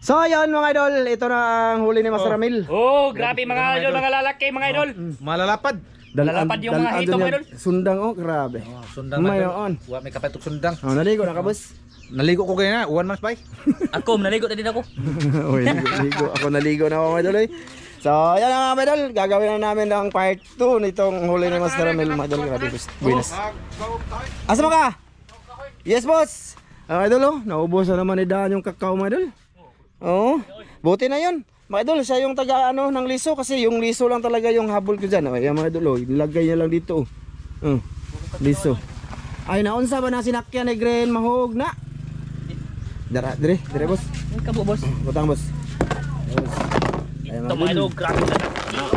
So ayun mga idol, ito na ang huli ni Master Ramil. Oh, grabe mga idol, mga lalaki mga idol. Malalapad. Lalapad yung mga hito mga idol. Sundang oh, grabe. Sundang May na noon. Wa may kapatok sundang. Oh, naligo na ka boss. Naligo ko kaya na, 1 month bay. Ako, naligo na din ako. Oy, naligo. Ako naligo na ako mga idol eh. So ayan na mga idol, gagawin na namin ang part 2 nitong huli ni Master Ramil mga idol. Grabe buenas. Asa mo ka? Yes boss. Idol oh, naubos na naman ni Dan yung kakao mga idol. Oo. Buti na 'yon. Mga idol, siya yung taga ano ng liso kasi yung liso lang talaga yung habol ko diyan. Oh, ayan mga idol, oh, ilagay niya lang dito. Liso. Ay naunsa ba na sinakyan ni Green mahog na? Dire boss. Ang kabo boss. Butang boss. Ito mga idol, grabe na.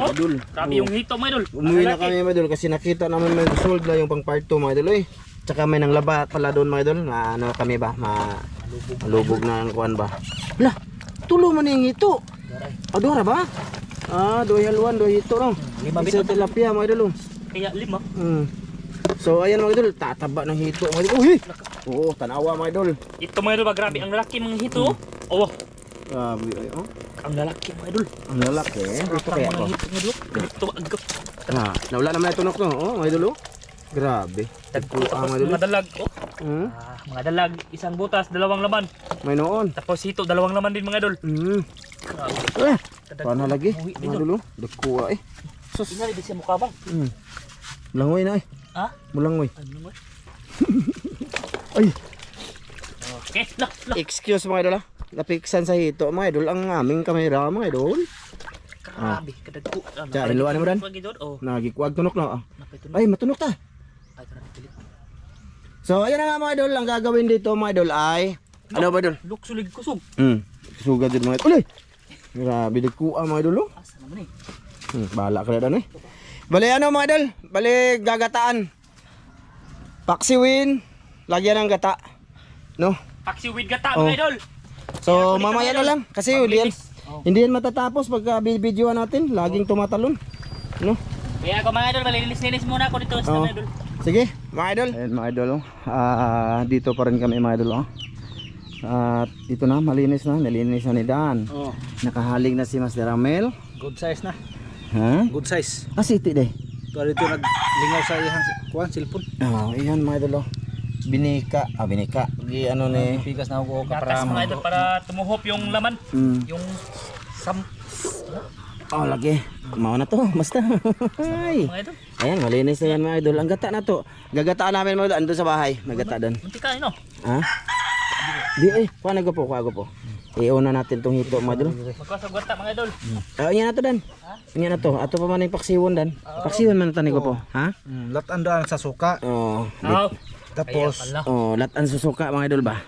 Idol. Grabe yung hito mga idol. Umuwi na kami mga idol kasi nakita naman may sold na yung pang part 2 mga idol. Tsaka may nang laba pala doon mga idol. Na ano kami ba? Malubog na ang kuan ba? Lah, tulo man yung hito. Adora ba? Doy halwan, doy hito no. Isa tilapia mga idol. Kaya 5. So ayan mga idol, tataba ng hito mga idol. Uy! Oo, tanawa mga idol. Ito mga idol, grabe ang lalaki mga hito. Oh, Grabe oh. ang lalaki mga idol. Ang lalaki eh. Ito kaya Mga ako. hito mga idol. Ito agap. Nawala naman yung tunok no. Oh, mga idol. Grabe. Tapos Mga idol. mga dalag. Mga dalag, isang butas, 2 laman. May noon. Tapos hito, 2 laman din mga idol. Grabe. Paano lagi? Mga idol. Dagkuha eh. Sus. Inali din siya mukha bang? Langoy na eh. Ha? Mulangoy. Ano mo? Ay. Okay, lah. Excuse mga idol ha. Napiksan sa hito mga idol ang aming kamera mga idol. Grabe, kadagko. Diyan, iluan mo dan. Oh, Nagikuag tunok na. napitunog. Ay, matunok ta. Ay, tara pilit. So, ayan na nga mga idol. Ang gagawin dito mga idol ay... Ano ba idol? Luksulig kusog. Sugad din mga idol. Uy! Grabe dagkuha mga idol. Asa naman eh. Bahala ka na dan eh. Bali ano mga idol? Bali gagataan. Paksiwin. Lagyan ng gata. No? Paksi with gata Oh. mga idol. So, mamaya na lang. Kasi hindi yan matatapos pagka videoan natin. Laging tumatalon. No? Kaya ako mga idol, malinis-linis muna ako dito sa mga idol. Sige, mga idol. Ayan mga idol. Dito pa rin kami mga idol. At ito na, malinis na. Nalinis na ni Dan. Nakahalig na si Master Ramel. Good size na. Ha? Good size. Siti de. Ito dito naglingaw sa iyang kuan cellphone. Iyan mga idol. Binika. Binika. Ano ni... Pigas na ako Gatas mga idol para tumuhop yung laman. Yung lagi. Mau na to. Basta. Ay. mga idol. Ayan, malinis na yan mga idol. Ang gata na to. Gagataan namin mga idol. Andun sa bahay. Magata doon. Munti ka no? Ha? Di kuha na po. Iuna natin tong hito mga idol. Magkasag gata mga idol. Yan na to Dan. Yan na to. Ato pa man yung paksiwon Dan. Paksiwon man tani ko po. Ha? Latandaan sa suka. Oh. Tapos Latan susuka mga idol ba?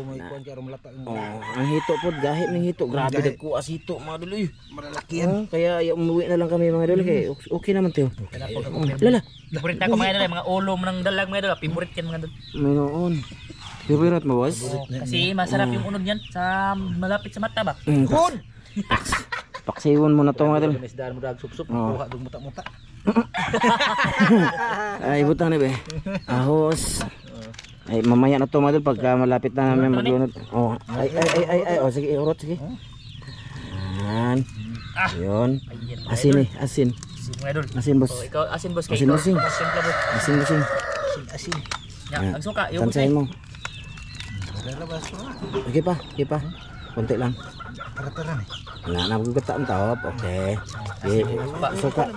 may kuan kay rumlata. Ang hito po, gahit ng hito. Grabe dagko as hito mga idol. Malalaki yan. Kaya umuwi na lang kami mga idol. Kaya okay naman to. Lala. Favorite ako mga idol, mga ulo ng dalag mga idol. Favorite yan mga idol. May noon. Favorite mo boss? Kasi masarap yung unog niyan sa malapit sa mata ba? Good! Paksiwon mo na to mga idol. Isdaan mo dag sup-sup, kuha dug muta-muta. Ay butang na be. Ahos. Ay mamaya na to mga idol pagka malapit na namin maglunod. Ay. Sige, urot sige. Yan. Yun. Asin eh, asin. Mga idol. Asin boss. Ikaw asin boss kay Asin, ikaw. asin. Asin boss. Asin. Ya, ang suka, yung Tansahin mo. Okay pa. Konti lang. Tara ni. Wala na magugata ang tawap. Okay. Suka.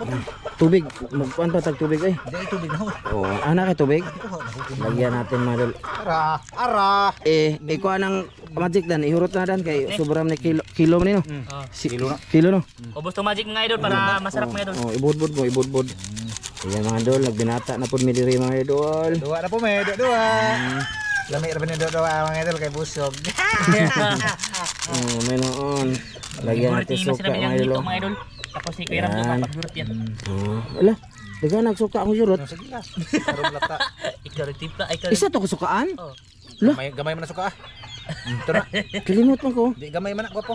Tubig. Magpuan pa tag tubig eh. Dai tubig na ho. Anak kay tubig. Lagyan natin mga idol. Ara. Ikuha ng magic Dan. Ihurot na Dan kay sobrang ni kilo man no. Kilo no. Ubos to magic mga idol para masarap mga idol. Ibudbud. Ayan mga idol, nagbinata na po midiri mga idol. Dua na po may dua. Lami ra ni dua mga idol kay busog. May noon. Lagyan natin suka mga idol. Mga idol. Tapos si Kuya Rambo pag-durot yan. Wala, daga nagsuka akong surot. Sige lang. Rumlata. Ikaw rin tipla, ikaw rin. Isa to kusukaan? Gamay man na suka. Ito na. Kalimot man ko. Di gamay man ako po.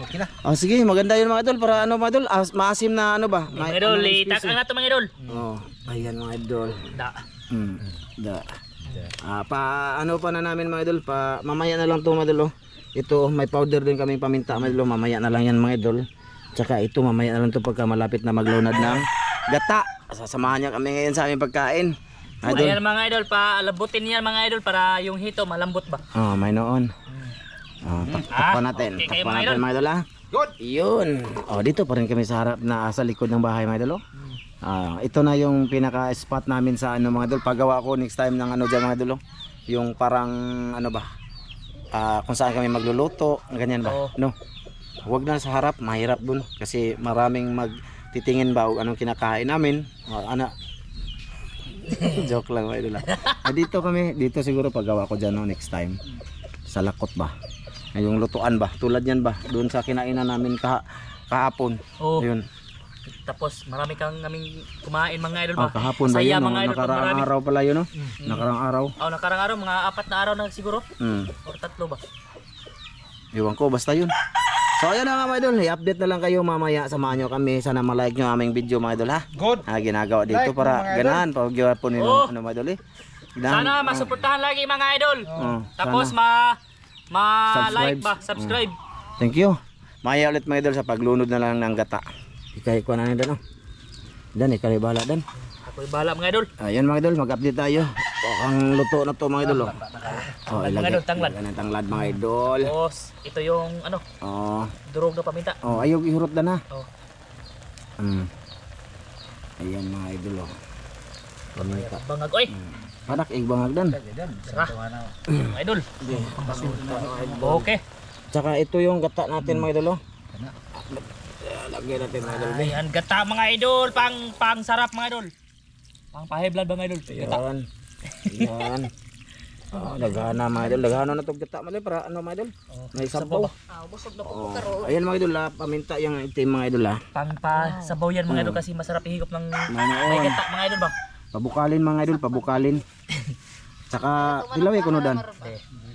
Okay na. Sige, maganda yun mga idol para ano mga idol, maasim na ano ba? Mga idol, itak ang nato mga idol. Ayan mga idol. Da. Ano pa na namin mga idol, mamaya na lang to mga idol. Ito, may powder din kaming paminta mga idol. Mamaya na lang yan mga idol. Tsaka ito, mamaya na lang ito pagka malapit na maglunad ng gata. Sasamahan niya kami ngayon sa aming pagkain. Idol. Ayan mga idol, paalabutin yan mga idol para yung hito malambot ba? Oh, may noon. Takpan natin. Okay kayo, Takpan mga natin mga idol ha. Good. Yun. Oh, dito pa rin kami sa harap na sa likod ng bahay mga idol. Ito na yung pinaka spot namin sa ano mga idol. Pagawa ko next time ng ano dyan mga idol. Yung parang ano ba? Kung saan kami magluluto, ganyan ba? Oo. No. Huwag na sa harap, mahirap dun kasi maraming magtitingin ba o anong kinakain namin. Ano? Joke lang mga idol. Dito kami, dito siguro paggawa ko dyan no, next time. Sa lakot ba? Yung lutuan ba? Tulad yan ba? Doon sa kinainan namin kahapon. Oo. Ayun. Tapos marami kang naming kumain mga idol ba? Kahapon ba Saya yun? mga idol pag Nakaraang marami. araw pala yun no? Nakaraang araw. Nakarang araw, mga 4 na araw na siguro. Hmm. Or 3 ba? Iwan ko, basta yun. So ayan na nga mga idol, i-update na lang kayo mamaya. Samahan nyo kami, sana malike nyo aming video mga idol ha. Good. Ginagawa dito Like para mga idol. ganahan, paggawa po nila Oh. ano mga idol eh. Sana masuportahan lagi mga idol. Tapos sana. ma-like Subscribe. ba? Subscribe. Thank you. Maya ulit mga idol sa paglunod na lang ng gata. Ikay ko na nila no. Dan, ikay bahala dan. Ako'y bahala mga idol. Ayan mga idol, mag-update tayo. Ang luto na to mga idol oh. Tanglad, mga idol, tanglad. Ilagay ng tanglad mga idol. Tapos ito yung ano, durog na paminta. Ayog ihurot na na. Oh. Ayan mga idol oh. Paminta. Bangag oy. Padak igbangag dan. Sarah. Mga idol. Okay. Tsaka ito yung gata natin mga idol oh. Lagyan natin mga idol. Ayan, gata mga idol, pang sarap mga idol. Pang high blood ba mga idol? Gata. Ayan. Ayan. Daghana mga idol. Daghana na itong gata mga idol para ano mga idol. May sabaw. Busog na po karo. Ayan mga idol paminta yung itim mga idol Pang sabaw yan mga idol kasi masarap ihigop ng may Manoon. gata mga idol ba? Pabukalin mga idol, pabukalin. Tsaka ilaway ko no dan.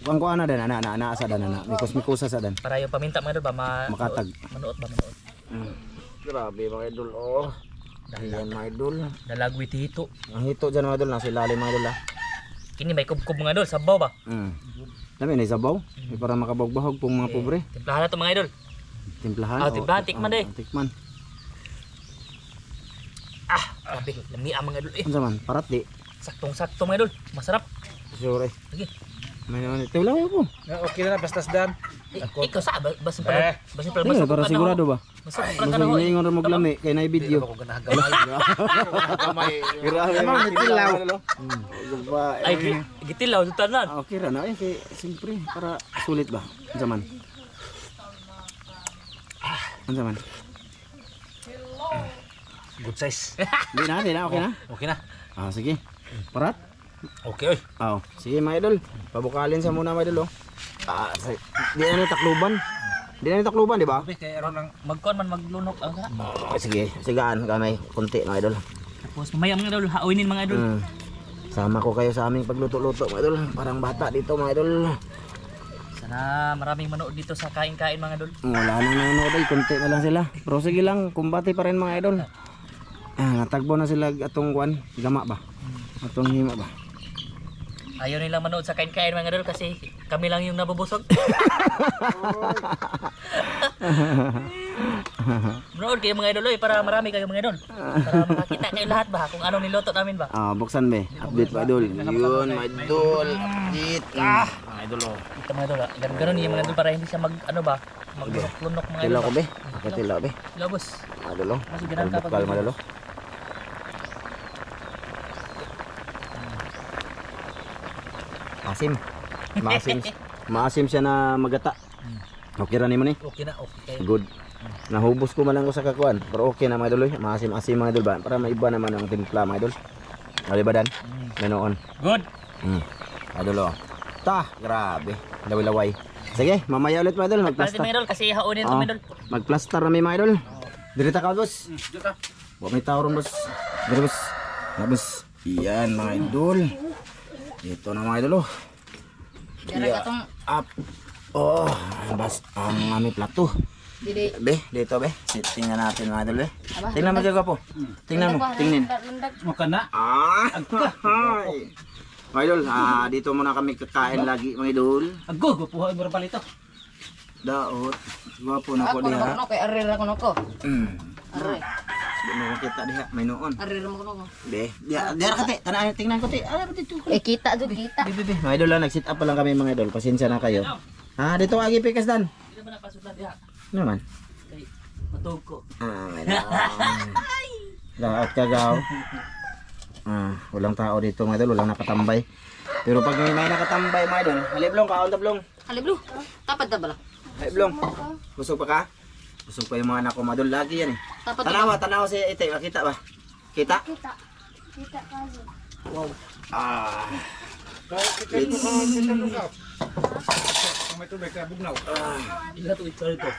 Kuang ko ana dan, ana sa dan ana. Mikos-mikosa sa dan. Para yung paminta mga idol ba Makatag. manuot ba manuot. Grabe mga idol oh. Ayan mga idol. Dalagwi hito. Ang hito dyan mga idol, nasa ilalim mga idol Kini may kubkob mga idol, sabaw ba? Dami na sabaw. Para makabog-bahog pong mga pobre. Timplahan na to mga idol. Timplahan. Timplahan, tikman deh. Tikman. Grabe, lami ang mga idol eh. Ano man, parat di. Saktong-sakto mga idol. Masarap. Sure. Sige. May naman ito lang po. Okay na basta dan. Ikaw sa basin pala. Basin pala. Hindi para sigurado ba? Basin pala Gusto ka na ho. niyo ingon ra maglami kay na video. Grabe. Amang nitilaw. Ay, gitilaw sa tanan. Okay ra na kay siyempre para sulit ba. Unsa man? Unsa man? Good size. Di na, okay na. Okay na. Sige. Parat. Okay oy. Sige mga idol. Pabukalin sa muna mga idol oh. Di na takluban. Di na takluban, di ba? Kay aron lang Magkuhan man maglunok ang ka. Sige, sigaan kamay konti mga idol. Tapos mamaya mga idol, hauinin mga idol. Sama ko kayo sa aming pagluto-luto mga idol. Parang bata dito mga idol. Sana maraming manood dito sa kain-kain mga idol. Wala nang nanonood ay konti na lang sila. Pero sige lang, kumbati pa rin mga idol. Natagbo na sila atong kuan, gama ba? Atong hima ba? Ayaw nila manood sa kain-kain mga idol kasi kami lang yung nabubusog. Manood kayo mga idol para marami kayo mga idol. Para makakita kayo lahat ba kung anong niluto namin ba. Buksan be. Update mga idol. Yun, mga idol. Update. Mga idol oh. Ito mga idol, ganun yung mga idol para hindi siya maglunok-lunok mga idol. Tilaw ko be. Tilaw be. Labos. Mga idol oh. Kasi ganun ka Bukal mga idol oh. Asim. Maasim siya na magata. Okay ra nimo ni? Okay na, okay. Good. Nahubos ko man lang ko sa kakuan. Pero okay na mga idol. Maasim-asim mga idol ba? Para maiba naman ang timpla mga idol. Di ba dan? Ganoon. Good. Idol oh. Grabe. Laway-laway. Sige, mamaya ulit mga idol. Pwede Magplaster. mga idol kasi haunin ito mga idol. Magplaster na mga idol. Dirita ka boss. Huwag may tao ron boss. Dito boss. Boss. Iyan mga idol. Ito na mga idol oh. Up. Bas ang aming plato. Be, dito be. Tingnan natin mga idol be. Tingnan mo dyan po. Tingnan mo, tingnin. Maka na. Mga idol, dito muna kami kakain lagi mga idol. Ago, gupuha mo ra palito. Daot. Gwapo na ko Ako diha. na kay arir ako nako. Arir. Di mo makita diha, may noon. Arir mo nako. Be, diha ka te. Tanan tingnan ko te. Ala dito. Kita jud kita. Be. Mga idol lang nag-sit up pa lang kami mga idol. Pasensya na kayo. Ha, dito agi pikas dan. Hindi naman napasulat diha. Ano naman? Kay matug ko. May noon. Daot kagaw. Walang tao dito mga idol, walang nakatambay. Pero pag may nakatambay mga idol, haliblong kaon tablong. Haliblo. Tapad ta bala. Haliblong. Busog pa ka? Busog pa yung mga anak ko mga idol lagi yan eh. Tapad. Tanawa si Ite, makita ba? Kita? Kita kaso. Wow. May tubig ka bugnaw. Ila to ito ito.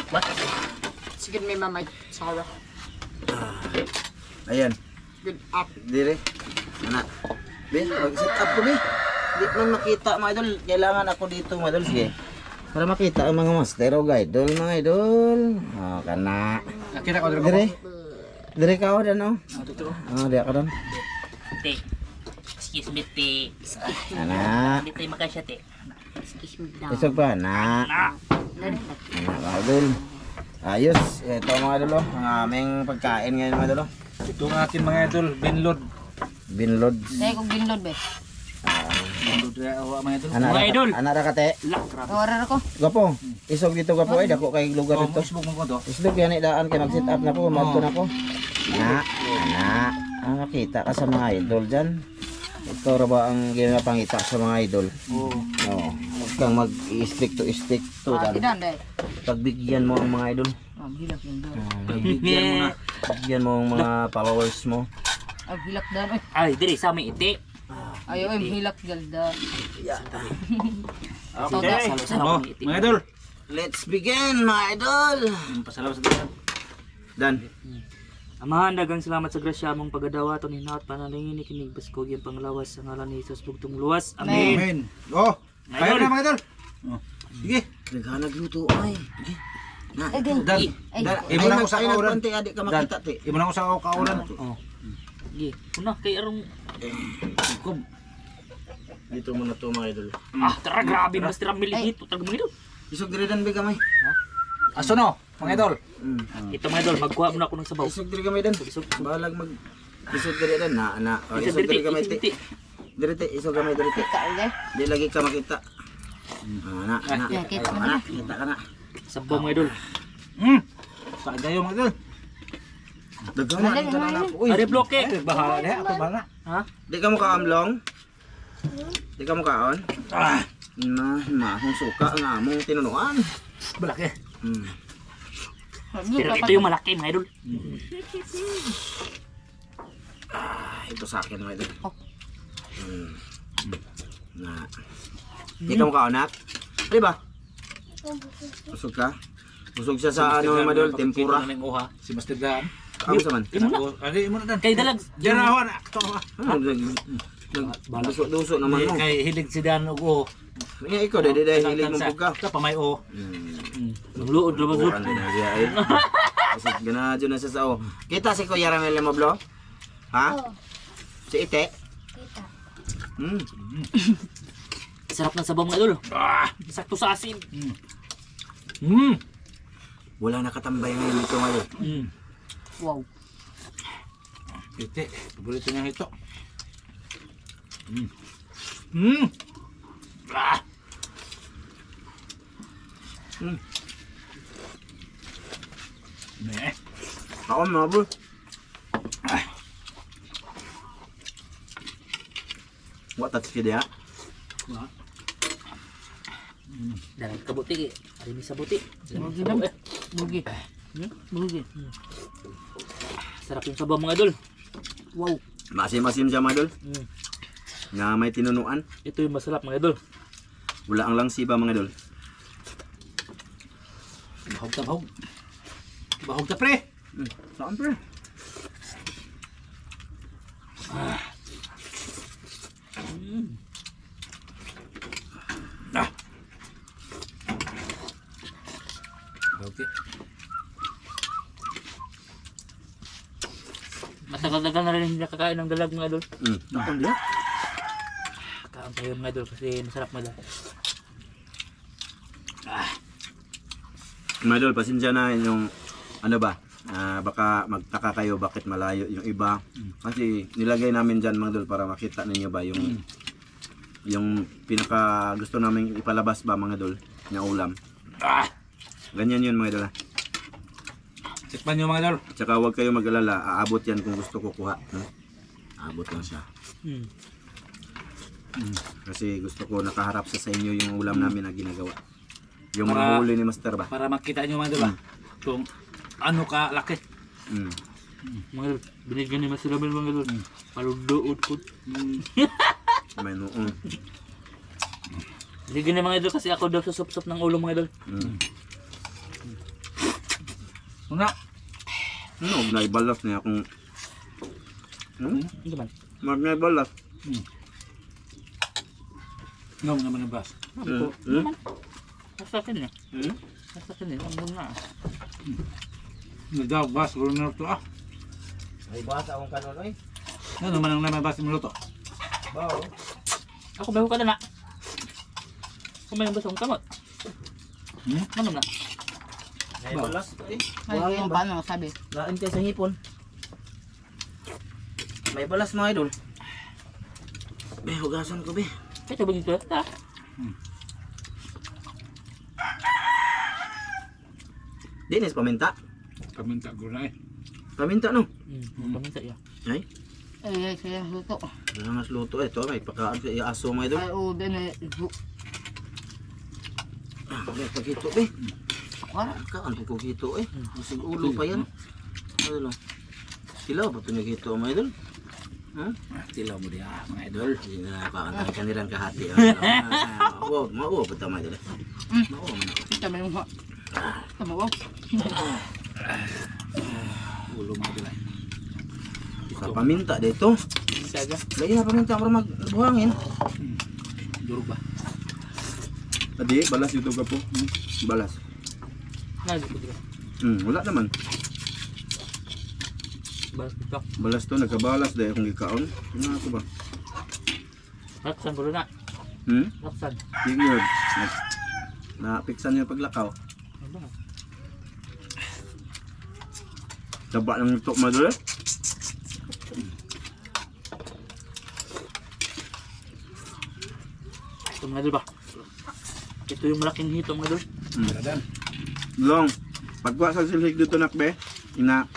What? Sige may mamay. Sarah. Ayan, Good up. dire. Anak. Be, mag-set up ko be. Di man makita mga idol, kailangan ako dito mga idol, sige. Para makita ang mga master o guide, mga idol. Kana. Nakita ko Dire. Dire ka o dan o. Dire ka dan. Te. Excuse me, te. Anak. Hindi tayo makasya, te. Excuse me down. Isog pa, anak. Anak mga idol. Ayos, ito mga idol, ang aming pagkain ngayon mga idol. Ito ang ating mga idol, binlod. Binlod. Dai ko ginlod be. Binlod mga idol. Mga idol. Anak ra kate. Lak, grabe. Arir ako. Gapo. Isog dito gapo ay dako kay lugar Oh, dito. Facebook mo ko to. Isog yan daan kay mag-sit up na ko, madto na ko. Anak. Nakita ka sa mga idol diyan. Ito ra ba ang ginapangita sa mga idol? Oo. Oo. Huwag kang mag-stick to Ah, dan. tidan dai. Pagbigyan mo ang mga idol. Hilak yung daw. Bigyan mo na. Bigyan mo ang mga followers mo. Hilak dan oy. Ay, diri sa amin iti. Ayo oy hilak galda. Okay. Oh, mga idol. Let's begin mga idol. Pasalamat sa Diyos. Dan. Amahan, dagang salamat sa grasya mong pagadawa, tuninat, panalingin, ikinig, baskog, yung panglawas, sa ngalan ni Jesus, bugtong luwas. Amen. Amen. Oh, kayo na mga idol. Oh. Sige. Naghanag luto ay. Sige. Na. Dan. Imo na ako sa kauran. Adik ka makita te. Imo na ako sa kauran. Oh. Sige, una, kay arong, Kum. Dito muna to mga idol. tara, grabe, mas tira miligit, tara mga idol. Isog diri dan be kamay. Aso no, mga idol. Ito mga idol, magkuha muna ako ng sabaw. Isog diri kamay dan. Isog. Balag mag isog diri dan na. Isog Isog diri diri, kamay isog te. diri. Diri te isog kamay diri te. Ka ulit. Di lagi ka makita. Ana. Ya, kita Ana, kita ka na. Sabaw mga idol. Sa gayo mga idol. Daghan na ka na. Uy, Ari bloke. Bahala na, ako bahala. Ha? di ka mo kaamlong? Di ka mo kaon? Mahong suka ang among tinunuan. Balaki. Pero ito yung malaki mga idol. Ito sa akin mga idol. Na. Di ka mo kaon nak? Di ba? Busog ka? Busog siya sa ano mga idol, tempura. Si Master Dan. Kamu sa man? Adi imo na Dan. Kay dalag. Diyan ako na. Ito ako. Duso naman mo. Kay hilig si Dan og o. Nga ikaw, dahil hilig mong buka. Ito pa may o. Nagluod lumag Bukan din na siya ay. Kasi ganadyo na siya sa o. Kita si Kuya Ramel mo blo? Ha? Si Ite? Kita. Sarap ng sabaw mga idol. Sakto sa asin. Wala nakatambay ngayon dito ngayon. Wow. Ite, paborito niya ito. Ne. Ako mga bro. What touch ka diya? Dalag kabuti. Ari mi sa buti. Bugi dan. Bugi. Bugi. Sarap yung sabaw mga idol. Wow. Masim-masim siya mga idol. Nga may tinunuan. Ito yung masarap mga idol. Wala ang langsi ba mga idol? Bahog ta bahog. Bahog ta pre. Saan pre? Okay. Matagal-tagal na rin hindi nakakain ng dalag mga idol. Nakon diya? Kain tayo mga idol kasi masarap mga idol. Mga idol, pasensya na yung ano ba, baka magtaka kayo bakit malayo yung iba. Kasi nilagay namin dyan mga idol para makita ninyo ba yung pinaka gusto namin ipalabas ba mga idol na ulam. Ganyan yun mga idol. Tikman nyo mga idol. Tsaka huwag kayo mag-alala, aabot yan kung gusto ko kuha. Aabot lang siya. Kasi gusto ko nakaharap sa inyo yung ulam namin na ginagawa. Yung mga huli ni Master ba? Para makita nyo mga idol kung ano ka laki. Mga idol, binigyan ni Master Ramil mga idol. Paludood ko. May noon. Binigyan ni mga idol kasi ako daw susup-sup ng ulo mga idol. Una. Ano, naibalas niya akong... Ano man? Naibalas. Ngom naman ang bas. Nasa akin niya. Nasa akin niya. Ang muna. Nagdaw bas, gulong na ito Ay, basa akong kanon, oy. Ano naman ang naman bas yung luto? Bao. Ako baho ka na na. Kumain ba sa akong kamot? Ano na? Naibalas, eh. Ay, yung paano sabi? Lain kayo sa hipon. May balas mga idol. Be, hugasan ko be. Ito ba dito? Ta? Dinis, paminta. Kaminta gulay. Paminta no? Paminta ya. Ay, Ay, kaya luto. wala mas luto. Ito, may pagkaan sa aso mga idol. Ay, o, din eh. May pagkito be. Wala. Kaan po kito eh. Masig ulo pa yan. Ano? Sila ba ito nagkito mga idol? Tilaw mo diya mga idol. Hindi na nakakantahin kanilang kahati. Mauwa pa ito mga idol. Mauwa man ako. Tama yung ha. Tama ko. Ulo mga idol. Sa paminta dito. Saga. Lagi na paminta para magbuhangin. Durog ba? Tadi, balas YouTube ka po. Balas. Nagod ko dito. Wala naman. Balas dito. Balas to, nagkabalas dahil akong gikaon. Ano ako ba? Laksan ko na. Laksan. Yung yun. Na-piksan yung paglakaw. Taba ng ito madula. Ito mga idol ba? Ito yung malaking hito mga idol. Dadan. Long, pagkuha sa silhig dito nakbe, ina,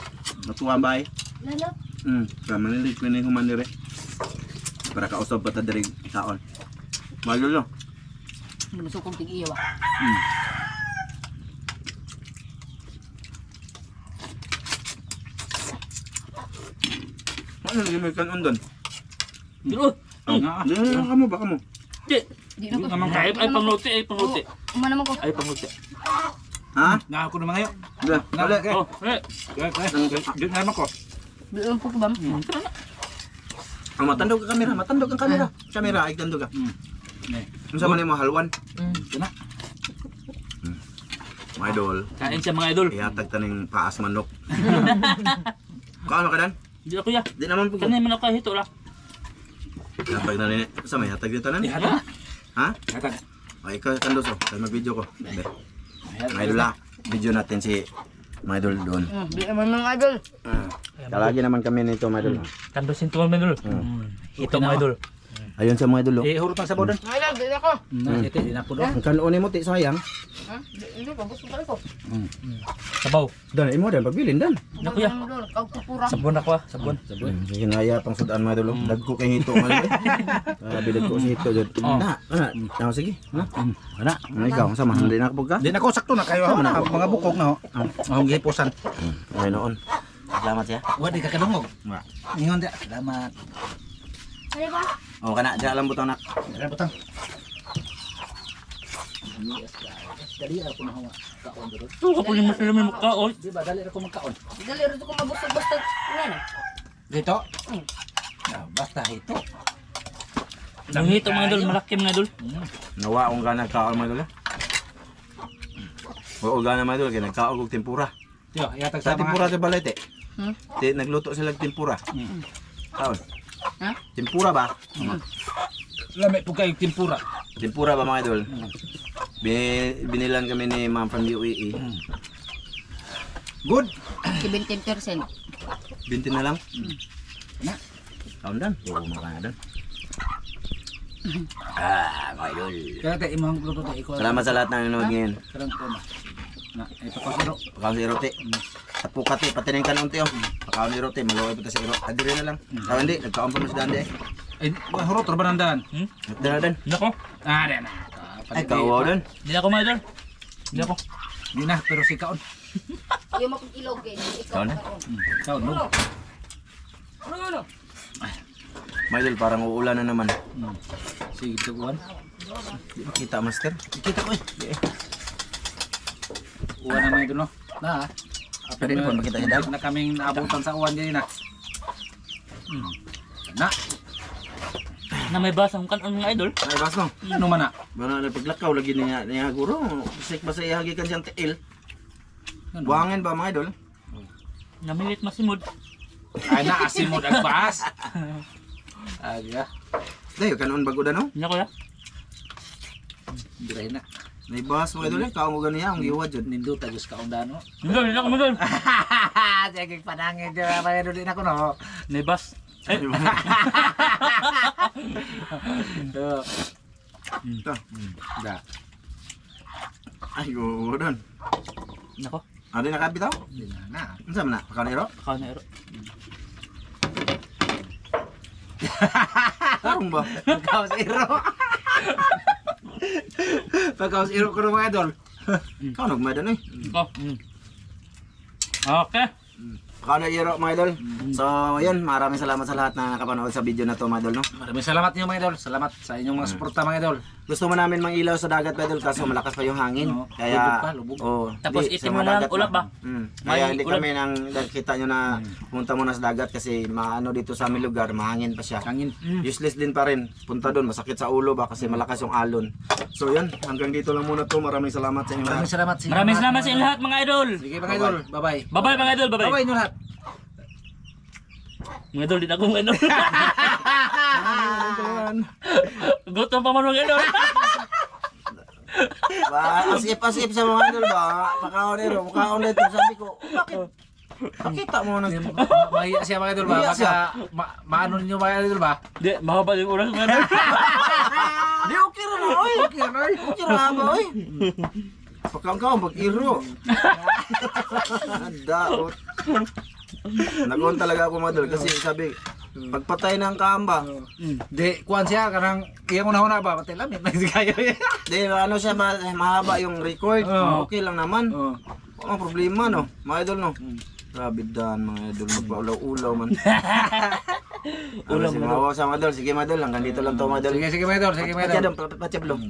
natuwa bay. Lalap. Sa manilig ko na yung humanire. Para kausap pa ta diri taon. Malulo. Hindi masukong tig-iyo ba? Ano lagi may kanon doon? Dilo. Di na kamo ba kamo? Di. Di na ko. Ay pangluti. Ay pangluti. Umana mo ko. Ay pangluti. Ha? Na ako naman ngayon. Wala. Wala. Oh, eh. Diyan naman ko. Di na po ko ba? Ang matandog ka kamera, matandog ang kamera. Kamera ay tandog ka. Ano sa man mo halwan? Kana. Mga idol, Kain siya mga idol. ihatag taning paas manok. Kaano ka dan? Di ako ya. Di naman po ko. Kanay man ako hito la. Ihatag na ni. Sa may hatag dito nan? Ihata. Ha? Ihata. Ay, ikaw kandos oh. Kaya mag-video ko. Be. Mga idol ah. Video natin si mga idol doon. Di naman mga idol. Kalagi naman kami nito mga idol. Kandosin to mga idol. Hito mga idol. Ayun sa mga idol oh. Ihurot ang sabaw doon. Mga idol, di na ko. Ito, di na po doon. Ang kanon mo ti sayang. Hindi ko, gusto ko rin ko. Sabaw. Dan imo dan pagbilin dan. Naku ya. Kau pupura. Sabon ako ah. Sabon. Sige na ya pang sudan mga idol. Dagko kay hito mga idol. Bilad ko si hito jud. Na, sige. Na. Ana. Ano ikaw sama hindi na kapag ka? Di na ko sakto na kayo mga bukog na ho. Ang gipusan. Ay noon. Salamat ya. Wa di ka kadungog. Ingon dia. Salamat. Ano ba? Oh kana diha lang butang nak. Dali butang. Dali ako na hawa. Kaon dito. Ito ka po yung masaya may mukhaon. Di ba dali ako magkaon. Dali, rito ko mabustag-bustag. Ano? Dito. Basta ito. Ang hito mga idol. Malaki mga idol. Nawa akong gana kaon mga idol. Oo gana mga idol kay nagkaon og tempura. Yo, ihatag Sa sa tempura mga. sa balete. Hmm? Di nagluto sila og tempura. Kaon. Ha? Tempura ba? Lami po kayo tempura. Tempura ba mga idol? Binilan kami ni ma'am from UAE. Good. 17%. 20 na lang. Na. Kaon dan. Oo, makanya dan. Mga idol. Kaya tayo imong luto tayo ikaw. Salamat sa lahat ng nanonood ngayon. Karon ko na. Na, ito ko siro. Pakaon si Rote. At pukati, patining ka unti oh. Pakaon ni Rote, maluway pa ta si Rote. Adiri na lang. Sabi hindi, nagkaon pa mo si Dande eh. Ay, hurot ra ba nandan? Dala dan. Nako. Ah, na. Ay, kawaw dan. Hindi ako mga idol. Hindi ako. Di na, pero si kaon. Yung makikilog eh. Ikaw Kaon na? Kaon no. Mga idol, parang uulan na naman. Sige, tuguan. Di makita, master. Kita ko eh. Uwan naman ito no. Na. Pwede na po makita niya dahil. Na kaming naabutan sa uwan din na. Na. Na may basang kanon mga idol. Ay, bas no. Ano man na? Bana na paglakaw lagi niya guro. Sik ba sa ihagi kan siyang tiil. Buangin ba mga idol? Namilit masimod. Ay na asin mo dagbas. Aga. Dayo kanon bago da no. Hindi ako ya. Diray na. Naibas mga idol, kaon mo ganiya ang giwad jud. Nindo tagos ka undano. Hindi ako mga idol. Sige panangin dira pa din ako no. Naibas. Ay. Ito. Da. Ay, go don. Nako. Ano na kabitaw? Di na. Unsa man na? Pakaon iro? Pakaon na ero. Tarong ba? Pagkaos iro. Pagkaos iro ko no mga idol. Kaon nagmadan eh. Oh. Okay. Pakaon na iro mga idol. So, yun, maraming salamat sa lahat na nakapanood sa video na to mga idol no. Maraming salamat niyo mga idol. Salamat sa inyong mga suporta mga idol. Gusto mo namin mangilaw sa dagat mga idol kaso malakas pa yung hangin. Oo, Kaya lubog pa, lubog. Oh, Tapos di, itim sa mo mga lang, dagat ulap ba? Kaya May hindi ulap. kami nang nakita nyo na pumunta muna sa dagat kasi maano dito sa aming lugar, mahangin pa siya. Hangin. Useless din pa rin. Punta doon, masakit sa ulo ba kasi malakas yung alon. So yan, hanggang dito lang muna to. Maraming salamat sa inyo lahat. Maraming salamat sa inyo Maraming lahat, salamat sa inyo lahat mga idol. Sige mga idol. Bye-bye. Bye-bye mga idol. Bye-bye. Bye-bye inyo lahat. Mga idol, din ako mga idol. Gutom pa man mga idol. Asip sa mga idol ba? Pakaon nito, mukhaon nito. Sabi ko, bakit? Pakita mo na. Mahiya siya mga idol ba? Mahiya siya. Baka maano ninyo mga idol ba? Di, mahaba yung oras mga idol. Di okay ra na, oy. Okay ra, oy. Okay ra ba, oy. Pagkaon pag-iro. Daot. Nakuha talaga ako mga idol kasi sabi, pagpatay ng kamba. Di, kuhan siya, karang iyang una-una ba? Patay lamit na si kayo. Di, ano siya, mahaba yung record. Oo. Okay lang naman. Oh. Walang problema, no? Mga idol, no? Grabe dan, mga idol. Magpaulaw-ulaw man. Ulam, si Mawa sa mga idol. Sige, mga idol. Hanggang dito lang to, mga idol. Sige, sige mga idol. Sige mga idol. Patsyadong, patsyadong.